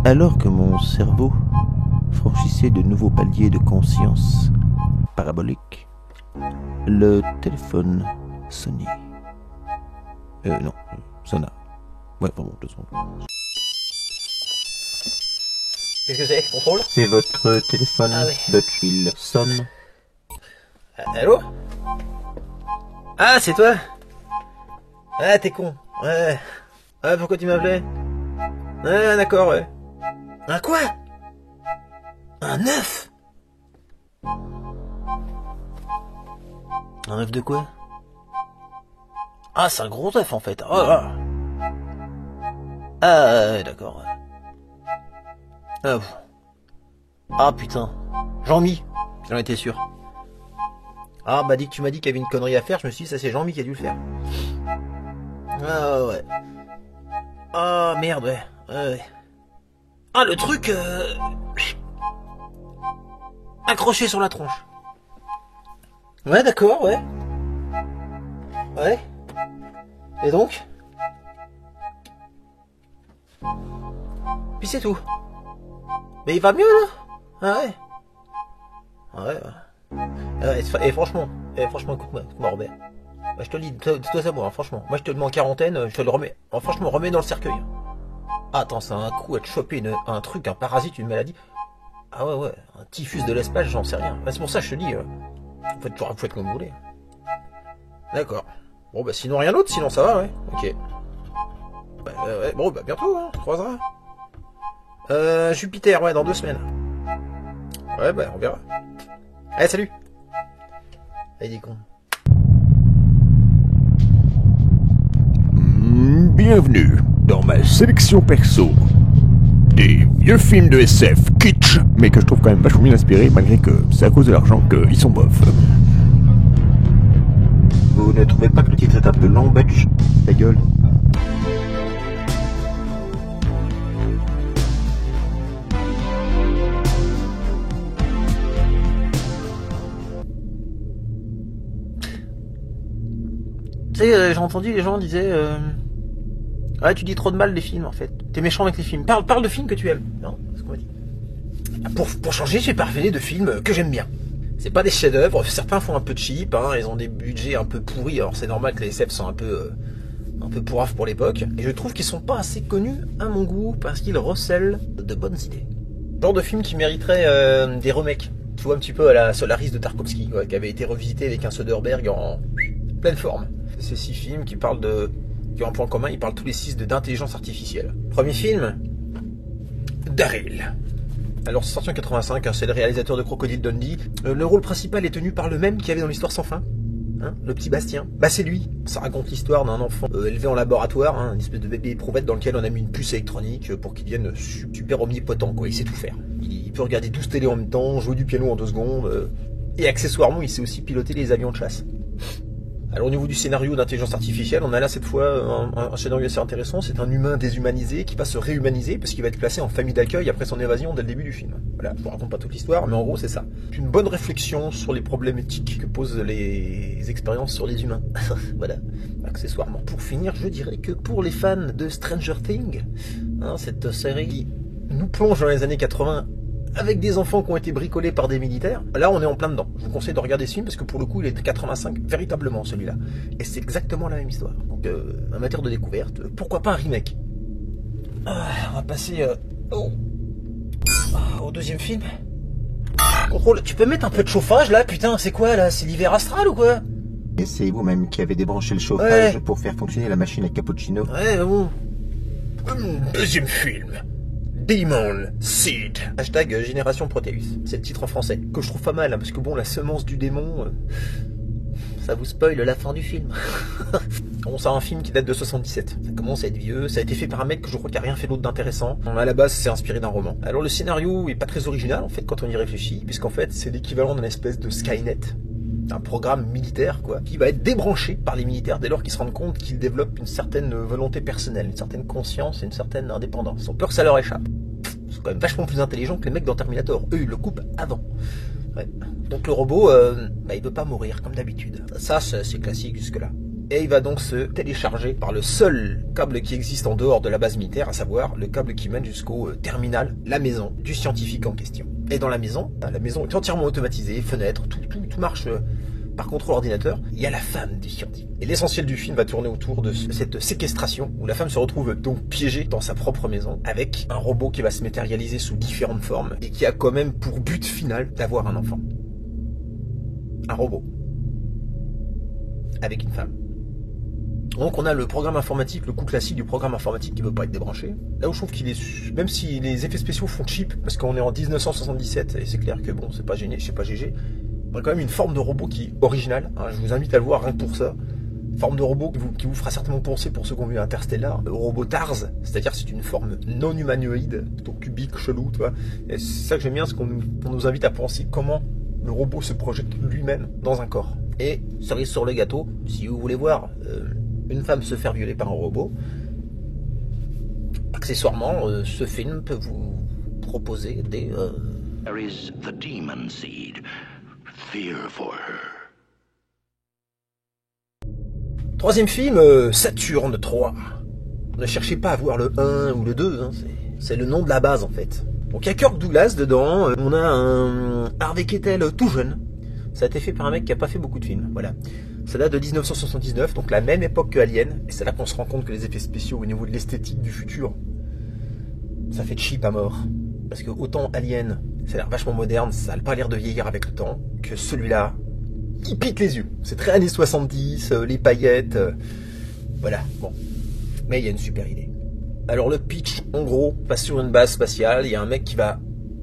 Alors que mon cerveau franchissait de nouveaux paliers de conscience parabolique, le téléphone sonnait. Non, sonna. Ouais, pardon, 2 secondes. Qu'est-ce que c'est? Contrôle? C'est votre téléphone, Dutch, il sonne. Allô? Ah, c'est toi? Ah, t'es con. Ouais. Ah, pourquoi tu m'appelais? Ah, d'accord, ouais. Un quoi? Un œuf? Un œuf de quoi? Ah, c'est un gros œuf en fait. Oh, ah, ah d'accord. Ah putain. Jean-Mi, j'en étais sûr. Ah, bah dit que tu m'as dit qu'il y avait une connerie à faire, je me suis dit ça c'est Jean-Mi qui a dû le faire. Ah ouais. Ah merde, ouais. Ouais. Ah le truc accroché sur la tronche. Ouais d'accord, ouais. Ouais. Et donc? Puis c'est tout. Mais il va mieux là? Ah ouais. Ouais. Et franchement, écoute-moi Robert. Bah, je te le dis, toi ça moi, hein, franchement. Moi je te le mets en quarantaine, je te le remets. Franchement, remets dans le cercueil. Ah, attends, c'est un coup à te choper un truc, un parasite, une maladie. Ah ouais, un typhus de l'espace, j'en sais rien. Bah, c'est pour ça que je te dis, faut être comme vous voulez. D'accord. Bon bah sinon rien d'autre, sinon ça va, ouais. Ok. Bah, ouais, bon bah bientôt, hein, on croisera. Jupiter, ouais, dans 2 semaines. Ouais bah on verra. Allez, salut. Allez, des cons. Bienvenue dans ma sélection perso des vieux films de SF kitsch, mais que je trouve quand même vachement bien inspirés, malgré que c'est à cause de l'argent qu'ils sont bofs. Vous ne trouvez pas que le titre est un peu long, Butch? Ta gueule. Tu sais, j'ai entendu les gens disaient ouais, tu dis trop de mal des films en fait. T'es méchant avec les films. Parle de films que tu aimes. Non, c'est ce qu'on m'a dit. Pour changer, j'ai parlé de films que j'aime bien. C'est pas des chefs-d'œuvre. Certains font un peu cheap, hein. Ils ont des budgets un peu pourris. Alors c'est normal que les SF sont un peu pourraves pour l'époque. Et je trouve qu'ils sont pas assez connus à mon goût parce qu'ils recèlent de bonnes idées. Genre de film qui mériterait des remakes. Tu vois un petit peu à la Solaris de Tarkovsky, quoi, qui avait été revisité avec un Soderbergh en pleine forme. Ces 6 films qui parlent qui ont un point commun, ils parlent tous les 6 d'intelligence artificielle. Premier film, Daryl. Alors c'est sorti en 85, hein, c'est le réalisateur de Crocodile Dundee. Le rôle principal est tenu par le même qu'il y avait dans l'Histoire sans fin. Hein, le petit Bastien. Bah c'est lui. Ça raconte l'histoire d'un enfant élevé en laboratoire, hein, une espèce de bébé éprouvette dans lequel on a mis une puce électronique pour qu'il devienne super omnipotent, quoi. Il sait tout faire. Il peut regarder 12 télés en même temps, jouer du piano en 2 secondes, et accessoirement il sait aussi piloter les avions de chasse. Alors au niveau du scénario d'intelligence artificielle, on a là cette fois un scénario assez intéressant. C'est un humain déshumanisé qui va se réhumaniser parce qu'il va être placé en famille d'accueil après son évasion dès le début du film. Voilà, je vous raconte pas toute l'histoire, mais en gros c'est ça. Une bonne réflexion sur les problèmes éthiques que posent les expériences sur les humains. Voilà, accessoirement. Pour finir, je dirais que pour les fans de Stranger Things, hein, cette série qui nous plonge dans les années 80 avec des enfants qui ont été bricolés par des militaires, là on est en plein dedans. Je vous conseille de regarder ce film parce que pour le coup il est de 85, véritablement celui-là. Et c'est exactement la même histoire. Donc en matière de découverte, pourquoi pas un remake. On va passer au deuxième film. Contrôle, tu peux mettre un peu de chauffage là, putain, c'est quoi là? C'est l'hiver astral ou quoi? Et c'est vous-même qui avez débranché le chauffage pour faire fonctionner la machine à cappuccino. Ouais, bon. Deuxième film, Demon Seed. Hashtag Génération Proteus. C'est le titre en français, que je trouve pas mal, hein, parce que bon, la semence du démon, ça vous spoil la fin du film. Bon, c'est un film qui date de 77. Ça commence à être vieux, ça a été fait par un mec que je crois qui a rien fait d'autre d'intéressant. À la base, c'est inspiré d'un roman. Alors le scénario est pas très original, en fait, quand on y réfléchit, puisqu'en fait, c'est l'équivalent d'une espèce de Skynet. Un programme militaire, quoi, qui va être débranché par les militaires dès lors qu'ils se rendent compte qu'ils développent une certaine volonté personnelle, une certaine conscience et une certaine indépendance. Ils ont peur que ça leur échappe. Ils sont quand même vachement plus intelligents que les mecs dans Terminator. Eux, ils le coupent avant. Ouais. Donc le robot, il veut pas mourir, comme d'habitude. Ça, c'est classique jusque-là. Et il va donc se télécharger par le seul câble qui existe en dehors de la base militaire, à savoir le câble qui mène jusqu'au terminal, la maison du scientifique en question. Et dans la maison est entièrement automatisée, fenêtre, tout marche par contrôle ordinateur. Il y a la femme du scientifique. Et l'essentiel du film va tourner autour de cette séquestration, où la femme se retrouve donc piégée dans sa propre maison, avec un robot qui va se matérialiser sous différentes formes, et qui a quand même pour but final d'avoir un enfant. Un robot. Avec une femme. Donc on a le programme informatique, le coup classique du programme informatique qui ne veut pas être débranché. Là où je trouve qu'il est, même si les effets spéciaux font cheap, parce qu'on est en 1977, et c'est clair que bon, c'est pas GG, on a quand même une forme de robot qui est originale, hein, je vous invite à le voir rien que pour ça. Forme de robot qui vous fera certainement penser, pour ceux qui ont vu Interstellar, au robot TARS, c'est-à-dire c'est une forme non humanoïde, plutôt cubique, chelou, tu vois. Et c'est ça que j'aime bien, c'est qu'on nous invite à penser comment le robot se projette lui-même dans un corps. Et cerise sur le gâteau, si vous voulez voir une femme se faire violer par un robot, accessoirement, ce film peut vous proposer des... There is the demon seed. Fear for her. Troisième film, Saturne 3. Ne cherchez pas à voir le 1 ou le 2, hein, c'est le nom de la base en fait. Donc il y a Kirk Douglas dedans, on a un Harvey Keitel tout jeune. Ça a été fait par un mec qui a pas fait beaucoup de films, voilà. Ça date de 1979, donc la même époque que Alien, et c'est là qu'on se rend compte que les effets spéciaux au niveau de l'esthétique du futur, ça fait cheap à mort. Parce que autant Alien, ça a l'air vachement moderne, ça n'a pas l'air de vieillir avec le temps, que celui-là, il pique les yeux. C'est très années 70, les paillettes, voilà, bon. Mais il y a une super idée. Alors le pitch, en gros, passe sur une base spatiale, il y a un mec qui va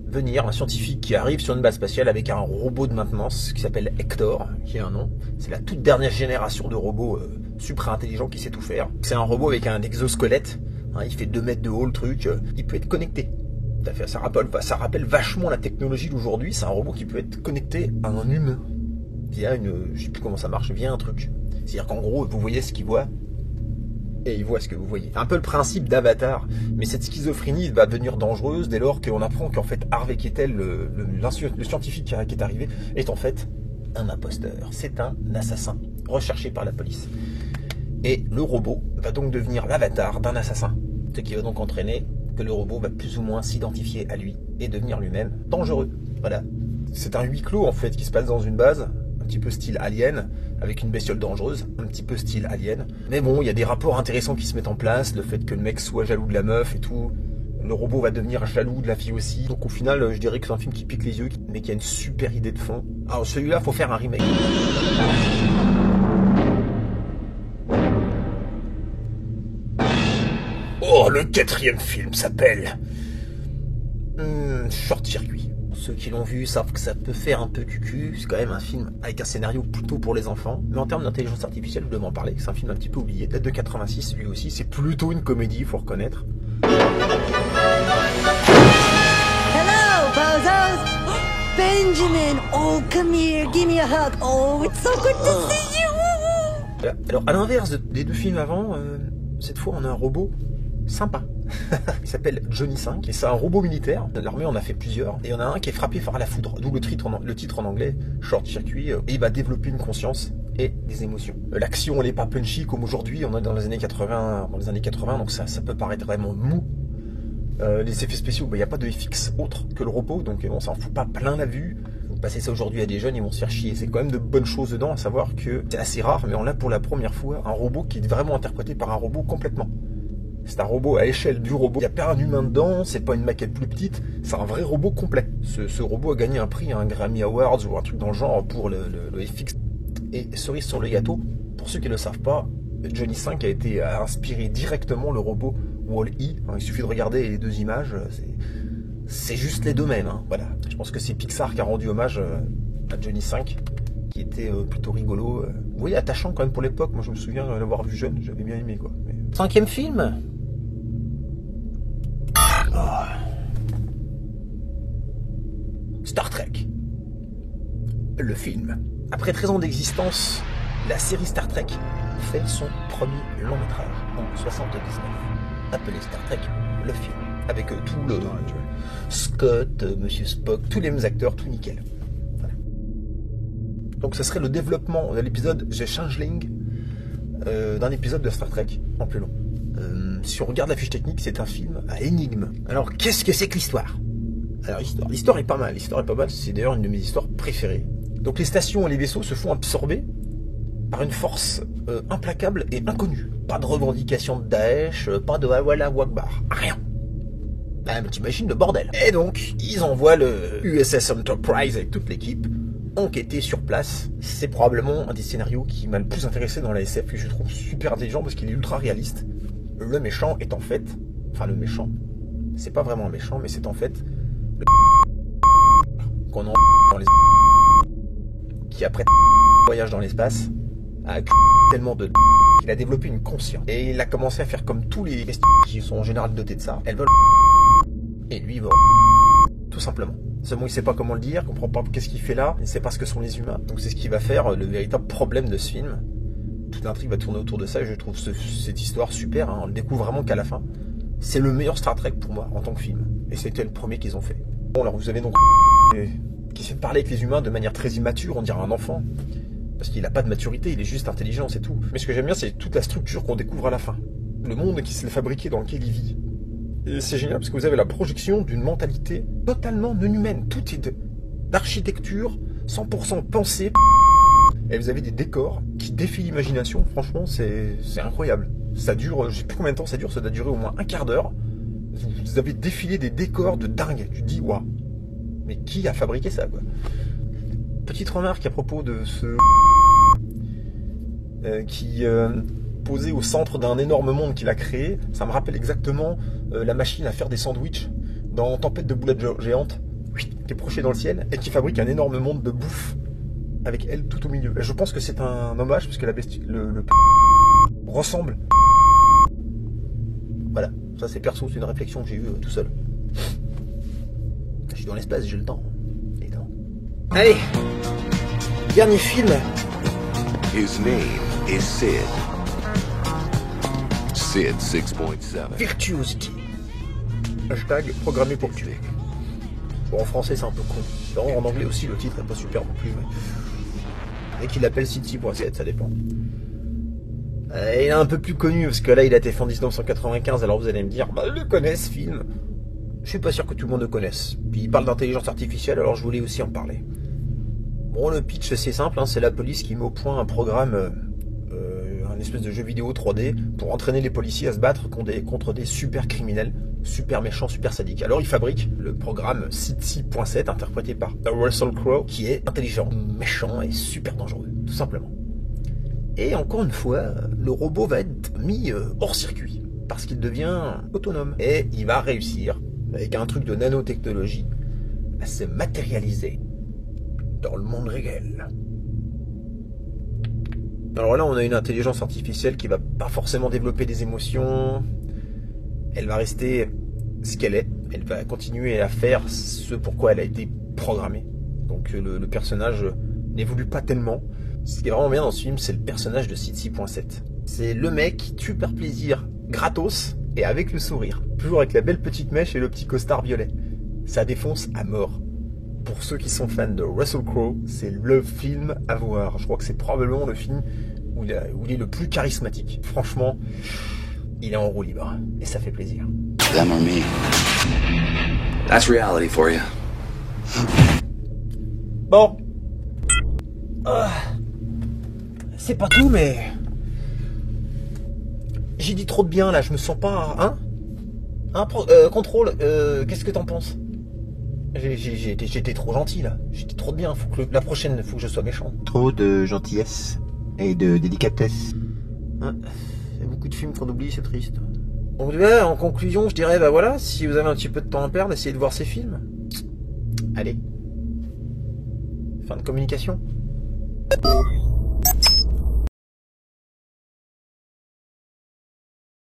venir, un scientifique qui arrive sur une base spatiale avec un robot de maintenance qui s'appelle Hector, qui a un nom. C'est la toute dernière génération de robots super intelligents qui sait tout faire. C'est un robot avec un exosquelette, hein, il fait 2 mètres de haut le truc, il peut être connecté. Ça rappelle vachement la technologie d'aujourd'hui, c'est un robot qui peut être connecté à un humain via je sais plus comment ça marche, via un truc. C'est-à-dire qu'en gros, vous voyez ce qu'il voit, et il voit ce que vous voyez. Un peu le principe d'Avatar, mais cette schizophrénie va devenir dangereuse dès lors qu'on apprend qu'en fait Harvey Keitel, le scientifique qui est arrivé, est en fait un imposteur. C'est un assassin recherché par la police. Et le robot va donc devenir l'avatar d'un assassin. Ce qui va donc entraîner que le robot va plus ou moins s'identifier à lui et devenir lui-même dangereux. Voilà. C'est un huis clos en fait qui se passe dans une base, un petit peu style Alien, avec une bestiole dangereuse, un petit peu style Alien. Mais bon, il y a des rapports intéressants qui se mettent en place, le fait que le mec soit jaloux de la meuf et tout. Le robot va devenir jaloux de la fille aussi. Donc au final, je dirais que c'est un film qui pique les yeux, mais qui a une super idée de fond. Alors celui-là, faut faire un remake. Oh, le 4e film s'appelle Short Circuit. Ceux qui l'ont vu savent que ça peut faire un peu cucu. C'est quand même un film avec un scénario plutôt pour les enfants. Mais en termes d'intelligence artificielle, je devais en parler. C'est un film un petit peu oublié, date de 86 lui aussi. C'est plutôt une comédie, il faut reconnaître. Hello, bozos! Benjamin! Oh, come here, give me a hug. Oh, it's so good to see you! Voilà. Alors, à l'inverse des 2 films avant, cette fois, on a un robot sympa. Il s'appelle Johnny 5 et c'est un robot militaire. L'armée en a fait plusieurs. Et il y en a un qui est frappé par la foudre, d'où le titre en anglais, Short Circuit. Et il va développer une conscience et des émotions. L'action, elle n'est pas punchy comme aujourd'hui. On est dans les années 80, donc ça peut paraître vraiment mou. Les effets spéciaux, il n'y a pas de FX autre que le robot, donc on s'en fout pas plein la vue. Vous passez ça aujourd'hui à des jeunes, ils vont se faire chier. C'est quand même de bonnes choses dedans, à savoir que c'est assez rare, mais on a pour la première fois un robot qui est vraiment interprété par un robot complètement. C'est un robot à échelle du robot. Il n'y a pas un humain dedans, c'est pas une maquette plus petite, c'est un vrai robot complet. Ce robot a gagné un prix, un Grammy Awards ou un truc dans le genre pour le FX. Et cerise sur le gâteau, pour ceux qui ne le savent pas, Johnny 5 a inspiré directement le robot Wall-E. Il suffit de regarder les 2 images, c'est juste les 2 mêmes. Hein. Voilà. Je pense que c'est Pixar qui a rendu hommage à Johnny 5, qui était plutôt rigolo. Vous voyez, attachant quand même pour l'époque. Moi je me souviens de l'avoir vu jeune, j'avais bien aimé quoi. Mais... 5e film. Oh. Star Trek. Le film. Après 13 ans d'existence, la série Star Trek fait son premier long métrage en 79, appelé Star Trek, le film, avec tout le Scott, Monsieur Spock, tous les mêmes acteurs, tout nickel. Voilà. Donc ce serait le développement de l'épisode The Changeling, d'un épisode de Star Trek en plus long. Si on regarde la fiche technique, c'est un film à énigme. Alors, qu'est-ce que c'est que l'histoire? Alors, l'histoire est pas mal. C'est d'ailleurs une de mes histoires préférées. Donc, les stations et les vaisseaux se font absorber par une force implacable et inconnue. Pas de revendication de Daesh, pas de Wallah Wakbar, rien. Bah, t'imagines le bordel. Et donc, ils envoient le USS Enterprise avec toute l'équipe enquêter sur place. C'est probablement un des scénarios qui m'a le plus intéressé dans la SF, que je trouve super intelligent parce qu'il est ultra réaliste. Le méchant est en fait... Enfin, le méchant, c'est pas vraiment un méchant, mais c'est en fait... le qu'on en dans les... qui après voyage dans l'espace a tellement de qu'il a développé une conscience. Et il a commencé à faire comme tous les qui sont en général dotés de ça. Elles veulent et lui il va tout simplement. Seulement il sait pas comment le dire, il comprend pas qu'est-ce qu'il fait là, il sait pas ce que sont les humains. Donc c'est ce qui va faire le véritable problème de ce film. Toute l'intrigue va tourner autour de ça et je trouve cette histoire super, hein. On le découvre vraiment qu'à la fin. C'est le meilleur Star Trek pour moi en tant que film. Et c'était le premier qu'ils ont fait. Bon alors vous avez donc qui essaie de parler avec les humains de manière très immature, on dirait un enfant. Parce qu'il n'a pas de maturité, il est juste intelligent, c'est tout. Mais ce que j'aime bien, c'est toute la structure qu'on découvre à la fin. Le monde qui s'est fabriqué dans lequel il vit. Et c'est génial parce que vous avez la projection d'une mentalité totalement non humaine. Tout est d'architecture, 100% pensée. Et vous avez des décors qui défient l'imagination. Franchement, c'est incroyable. Ça dure, je sais plus combien de temps ça dure, ça doit durer au moins un quart d'heure. Vous avez défilé des décors de dingue. Tu te dis, waouh, mais qui a fabriqué ça, quoi? Petite remarque à propos de ce qui posé au centre d'un énorme monde qu'il a créé. Ça me rappelle exactement la machine à faire des sandwichs dans Tempête de boulettes géantes, qui est projetée dans le ciel et qui fabrique un énorme monde de bouffe avec elle tout au milieu. Et je pense que c'est un hommage parce que la le ressemble. Voilà, ça c'est perso, c'est une réflexion que j'ai eue tout seul. Je suis dans l'espace, j'ai le temps. Allez, dernier film. His name is Sid. Sid 6.7. Virtuosity. Hashtag programmé pour tuer. Bon, en français c'est un peu con. Non, en anglais aussi le titre est pas super non plus. Mais... Et qu'il l'appelle Sid 6.7, ça dépend. Il est un peu plus connu parce que là il a été fait en 1995. Alors vous allez me dire, bah je le connais ce film. Je suis pas sûr que tout le monde le connaisse. Puis il parle d'intelligence artificielle, alors je voulais aussi en parler. Bon, le pitch c'est simple, hein, c'est la police qui met au point un programme, un espèce de jeu vidéo 3D pour entraîner les policiers à se battre contre des super criminels, super méchants, super sadiques. Alors il fabrique le programme Sid 6.7 interprété par Russell Crowe qui est intelligent, méchant et super dangereux, tout simplement. Et encore une fois, le robot va être mis hors circuit parce qu'il devient autonome et il va réussir avec un truc de nanotechnologie à se matérialiser dans le monde réel. Alors là, on a une intelligence artificielle qui va pas forcément développer des émotions. Elle va rester ce qu'elle est. Elle va continuer à faire ce pourquoi elle a été programmée. Donc le personnage n'évolue pas tellement. Ce qui est vraiment bien dans ce film, c'est le personnage de Sid 6.7. C'est le mec qui tue par plaisir, gratos, et avec le sourire. Toujours avec la belle petite mèche et le petit costard violet. Ça défonce à mort. Pour ceux qui sont fans de Russell Crowe, c'est le film à voir. Je crois que c'est probablement le film où il est le plus charismatique. Franchement, il est en roue libre. Et ça fait plaisir. Them or me. That's reality for you. Bon. C'est pas tout, mais... J'ai dit trop de bien, là. Je me sens pas... Contrôle, qu'est-ce que t'en penses? J'étais trop gentil là, j'étais trop de bien, la prochaine faut que je sois méchant. Trop de gentillesse et de délicatesse. Ouais, il y a beaucoup de films qu'on oublie, c'est triste. Donc en conclusion, je dirais, bah voilà, si vous avez un petit peu de temps à perdre, essayez de voir ces films. Allez. Fin de communication.